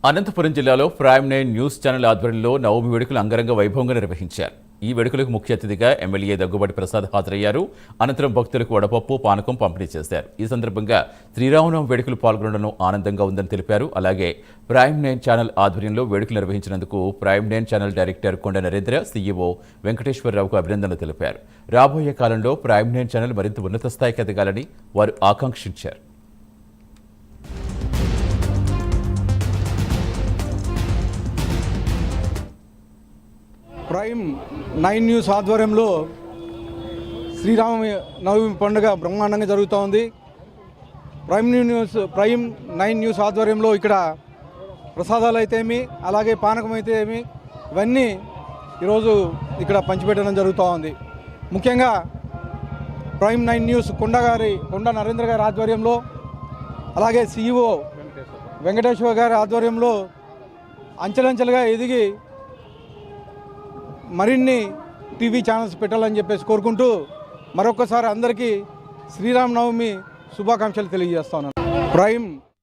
అనంతపురం జిల్లాలో prime 9 news channel ఆధ్వర్యంలో నవమి వేడుకలు అంగరంగ వైభవంగా నిర్వహించారు. ఈ వేడుకలకు ముఖ్య అతిథిగా ఎమ్మెల్యే దగ్గుబాటి ప్రసాద్ హాజరయ్యారు. అనంతరం భక్తులకు వడపప్పు, పానకం పంపిణీ చేశారు. ఈ సందర్భంగా శ్రీరామనవమి వేడుకలు పాల్గొనడం ఆనందంగా ఉందని తెలిపారు. అలాగే ప్రైమ్ 9 ఛానల్ ఆధ్వర్యంలో వేడుకలు నిర్వహించినందుకు ప్రైమ్ 9 ఛానల్ డైరెక్టర్ కొండ నరేంద్ర, సీఈఓ వెంకటేశ్వరరావుకు అభినందనలు తెలిపారు. రాబోయే కాలంలో ప్రైమ్ 9 ఛానల్ మరింత ఉన్నత స్థాయికి ఎదగాలని వారు ఆకాంక్షించారు. ప్రైమ్ 9 న్యూస్ ఆధ్వర్యంలో శ్రీరామ నవమి పండుగ బ్రహ్మాండంగా జరుగుతూ ఉంది. ప్రైమ్ 9 న్యూస్ ఆధ్వర్యంలో ఇక్కడ ప్రసాదాలు అయితేమి, అలాగే పానకం అయితే ఏమి, ఇవన్నీ ఈరోజు ఇక్కడ పంచిపెట్టడం జరుగుతూ ఉంది. ముఖ్యంగా ప్రైమ్ 9 న్యూస్ కొండ నరేంద్ర గారి ఆధ్వర్యంలో, అలాగే సీఈఓ వెంకటేశ్వర గారి ఆధ్వర్యంలో అంచెలంచెలుగా ఎదిగి మరిన్ని టీవీ ఛానల్స్ పెట్టాలని చెప్పేసి కోరుకుంటూ మరొకసారి అందరికీ శ్రీరామనవమి శుభాకాంక్షలు తెలియజేస్తాను. ప్రైమ్